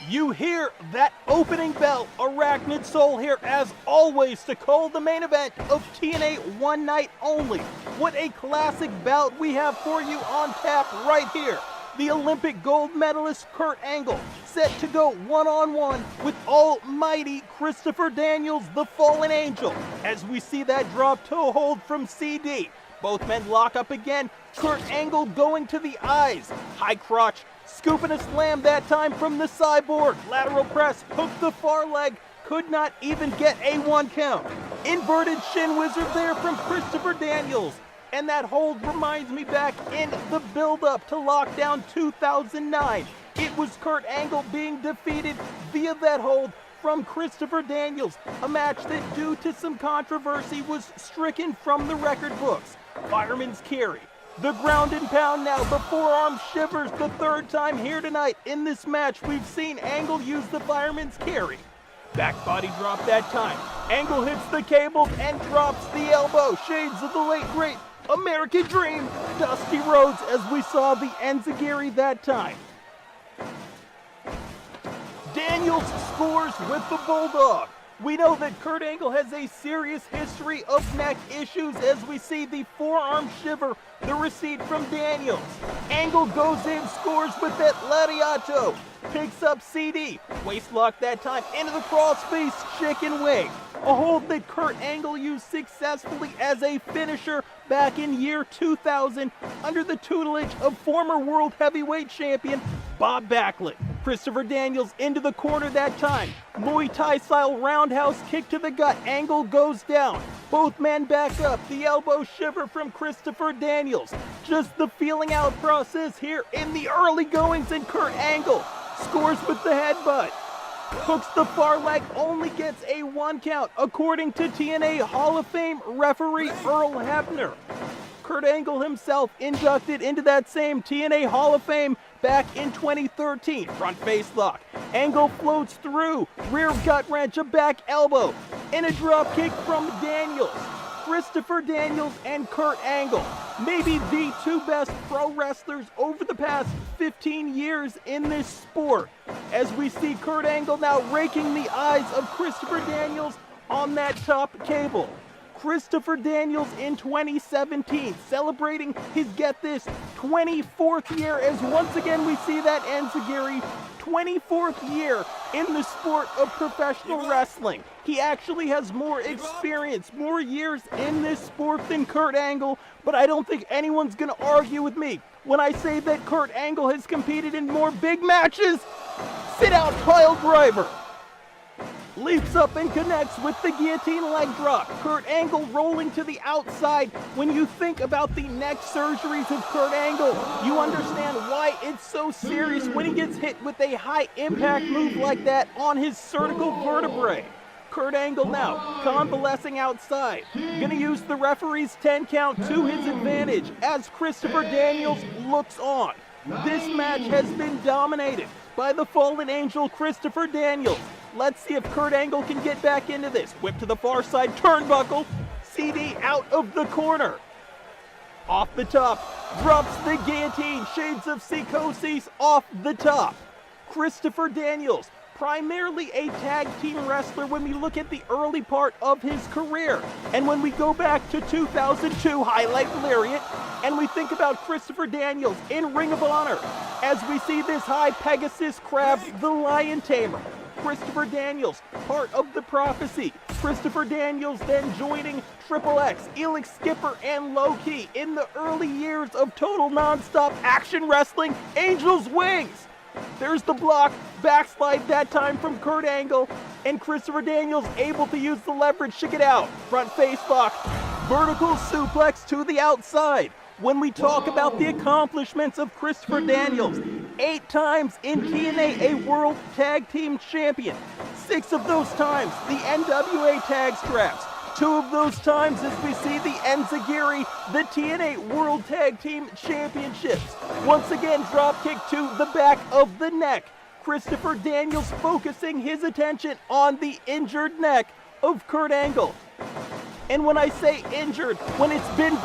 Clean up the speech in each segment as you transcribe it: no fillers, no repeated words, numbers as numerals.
You hear that opening bell, Arachnid Soul here as always to call the main event of TNA One Night Only. What a classic bout we have for you on tap right here. The Olympic gold medalist Kurt Angle set to go one-on-one with almighty Christopher Daniels, the Fallen Angel, as we see that drop toe hold from CD. Both men lock up again, Kurt Angle going to the eyes, high crotch, scooping a slam that time from the Cyborg. Lateral press, hooked the far leg, could not even get a 1 count. Inverted shin wizard there from Christopher Daniels. And that hold reminds me back in the build-up to Lockdown 2009. It was Kurt Angle being defeated via that hold from Christopher Daniels. A match that, due to some controversy, was stricken from the record books. Fireman's carry. The ground and pound now, the forearm shivers the third time here tonight. In this match, we've seen Angle use the fireman's carry. Back body drop that time. Angle hits the cables and drops the elbow. Shades of the late great American Dream, Dusty Rhodes, as we saw the enziguri that time. Daniels scores with the Bulldog. We know that Kurt Angle has a serious history of neck issues as we see the forearm shiver, the receipt from Daniels. Angle goes in, scores with that lariato, picks up CD, waist lock that time into the crossface chicken wing. A hold that Kurt Angle used successfully as a finisher back in year 2000 under the tutelage of former World Heavyweight Champion Bob Backlund. Christopher Daniels into the corner that time. Muay Thai style roundhouse kick to the gut. Angle goes down. Both men back up. The elbow shiver from Christopher Daniels. Just the feeling out process here in the early goings, and Kurt Angle scores with the headbutt. Hooks the far leg, only gets a 1 count, according to TNA Hall of Fame referee Earl Hebner. Kurt Angle himself inducted into that same TNA Hall of Fame back in 2013. Front face lock. Angle floats through. Rear gut wrench, a back elbow, and a drop kick from Daniels. Christopher Daniels and Kurt Angle, maybe the two best pro wrestlers over the past 15 years in this sport. As we see Kurt Angle now raking the eyes of Christopher Daniels on that top cable. Christopher Daniels in 2017 celebrating his, get this, 24th year, as once again we see that enziguri, 24th year in the sport of professional wrestling. He actually has more experience, more years in this sport than Kurt Angle, but I don't think anyone's gonna argue with me when I say that Kurt Angle has competed in more big matches. Sit out pile driver. Leaps up and connects with the guillotine leg drop. Kurt Angle rolling to the outside. When you think about the neck surgeries of Kurt Angle, you understand why it's so serious when he gets hit with a high impact move like that on his cervical vertebrae. Kurt Angle now convalescing outside. Gonna use the referee's 10 count to his advantage as Christopher Daniels looks on. This match has been dominated by the Fallen Angel Christopher Daniels. Let's see if Kurt Angle can get back into this. Whip to the far side, turnbuckle. CD out of the corner. Off the top, drops the guillotine. Shades of psychosis off the top. Christopher Daniels, primarily a tag team wrestler when we look at the early part of his career. And when we go back to 2002 Highlight Lariat, and we think about Christopher Daniels in Ring of Honor, as we see this high Pegasus Crab, the Lion Tamer. Christopher Daniels, part of the Prophecy. Christopher Daniels then joining Triple X, Elix Skipper, and Low Ki in the early years of Total Nonstop Action Wrestling, Angel's Wings. There's the block, backslide that time from Kurt Angle, and Christopher Daniels able to use the leverage to get out. Front face lock, vertical suplex to the outside. When we talk about the accomplishments of Christopher Daniels, 8 times in TNA a World Tag Team Champion. 6 of those times the NWA Tag Straps. 2 of those times as we see the enziguri, the TNA World Tag Team Championships. Once again, drop kick to the back of the neck. Christopher Daniels focusing his attention on the injured neck of Kurt Angle. And when I say injured, when it's been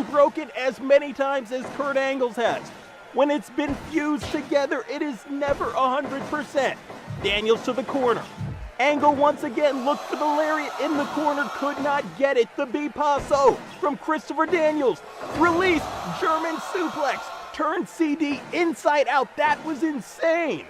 broken as many times as Kurt Angle's has, When it's been fused together, it is never 100%. Daniels to the corner. Angle once again looked for the lariat in the corner, could not get it. The Bipasso from Christopher Daniels. Release, German suplex, turned CD inside out. That was insane.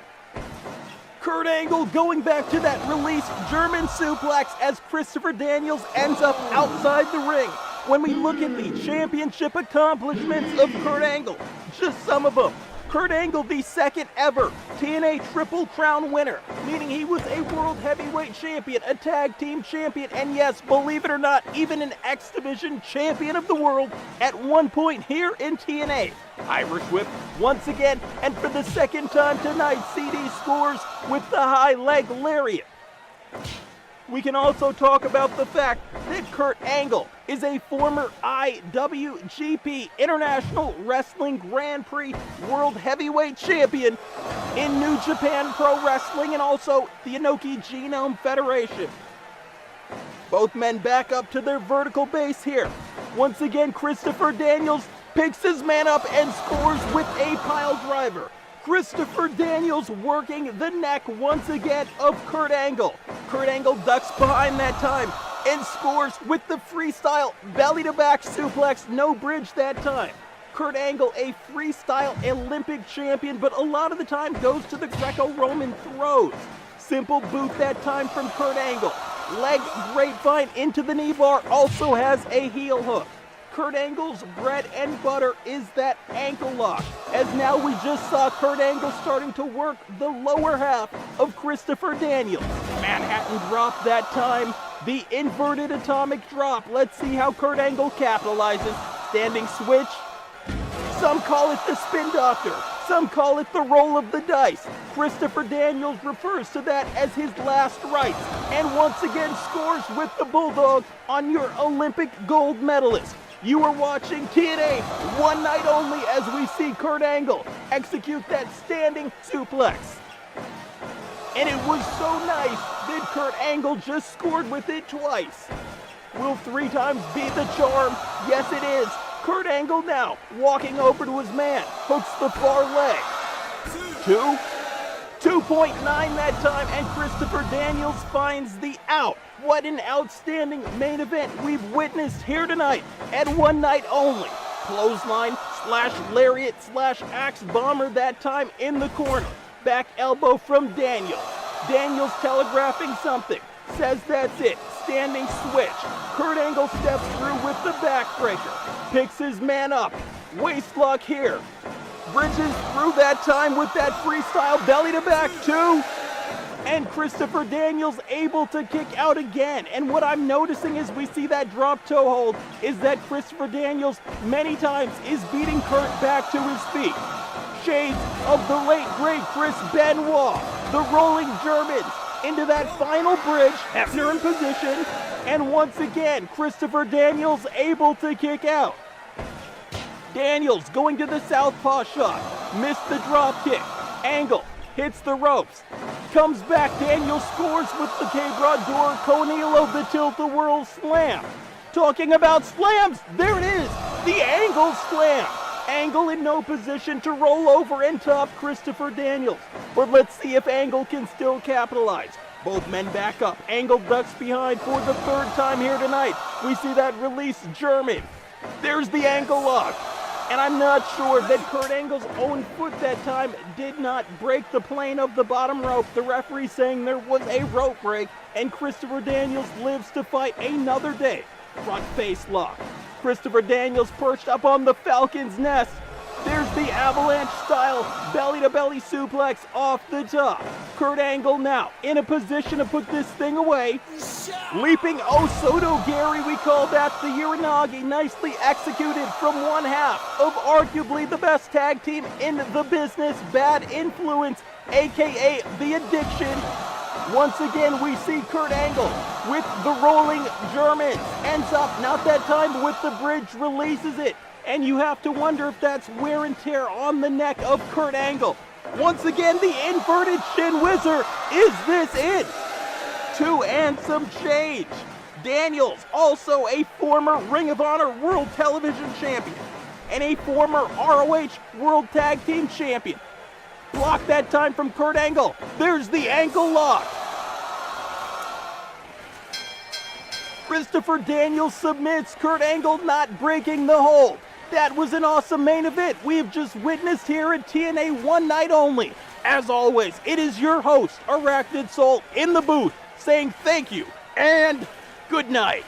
Kurt Angle going back to that release, German suplex as Christopher Daniels ends up outside the ring. When we look at the championship accomplishments of Kurt Angle, just some of them. Kurt Angle, the second ever TNA Triple Crown winner, meaning he was a World Heavyweight Champion, a Tag Team Champion, and yes, believe it or not, even an X Division Champion of the World at one point here in TNA. Irish Whip once again, and for the second time tonight, CD scores with the high leg lariat. We can also talk about the fact that Kurt Angle is a former IWGP International Wrestling Grand Prix World Heavyweight Champion in New Japan Pro Wrestling and also the Inoki Genome Federation. Both men back up to their vertical base here. Once again, Christopher Daniels picks his man up and scores with a pile driver. Christopher Daniels working the neck once again of Kurt Angle. Kurt Angle ducks behind that time and scores with the freestyle belly-to-back suplex, no bridge that time. Kurt Angle, a freestyle Olympic champion, but a lot of the time goes to the Greco-Roman throws. Simple boot that time from Kurt Angle. Leg grapevine into the knee bar, also has a heel hook. Kurt Angle's bread and butter is that ankle lock, as now we just saw Kurt Angle starting to work the lower half of Christopher Daniels. Manhattan drop that time, the inverted atomic drop. Let's see how Kurt Angle capitalizes. Standing switch. Some call it the spin doctor. Some call it the roll of the dice. Christopher Daniels refers to that as his last rites, and once again scores with the Bulldog on your Olympic gold medalist. You are watching TNA one night only as we see Kurt Angle execute that standing suplex. And it was so nice that Kurt Angle just scored with it twice. Will 3 times be the charm? Yes, it is. Kurt Angle now walking over to his man, hooks the far leg. 2.9 that time, and Christopher Daniels finds the out. What an outstanding main event we've witnessed here tonight at one night only. Clothesline / lariat / axe bomber that time in the corner. Back elbow from Daniels. Daniels telegraphing something. Says that's it. Standing switch. Kurt Angle steps through with the backbreaker. Picks his man up. Waist lock here. Bridges through that time with that freestyle belly to back 2. And Christopher Daniels able to kick out again. And what I'm noticing as we see that drop toe hold is that Christopher Daniels many times is beating Kurt back to his feet. Shades of the late great Chris Benoit. The rolling Germans into that final bridge. Hebner in position. And once again, Christopher Daniels able to kick out. Daniels going to the southpaw shot. Missed the drop kick. Angle hits the ropes. Comes back. Daniels scores with the Quebrador Conilo, the Tilt-A-Whirl slam. Talking about slams, there it is. The Angle slam. Angle in no position to roll over and top Christopher Daniels. But let's see if Angle can still capitalize. Both men back up. Angle ducks behind for the 3rd time here tonight. We see that release German. There's the ankle lock. And I'm not sure that Kurt Angle's own foot that time did not break the plane of the bottom rope. The referee saying there was a rope break, and Christopher Daniels lives to fight another day. Front face lock. Christopher Daniels perched up on the Falcon's nest. There's the avalanche style belly-to-belly suplex off the top. Kurt Angle now in a position to put this thing away. Leaping Osoto Gary, we call that the Uranagi, nicely executed from one half of arguably the best tag team in the business, Bad Influence, aka The Addiction. Once again, we see Kurt Angle with the rolling Germans. Ends up, not that time, with the bridge, releases it. And you have to wonder if that's wear and tear on the neck of Kurt Angle. Once again, the inverted shin whizzer. Is this it? 2 and some change. Daniels, also a former Ring of Honor World Television Champion. and a former ROH World Tag Team Champion. Block that time from Kurt Angle. There's the ankle lock. Christopher Daniels submits Kurt Angle, not breaking the hold. That was an awesome main event we've just witnessed here at TNA One Night Only. As always, it is your host, Arachnid Soul, in the booth, saying thank you and good night.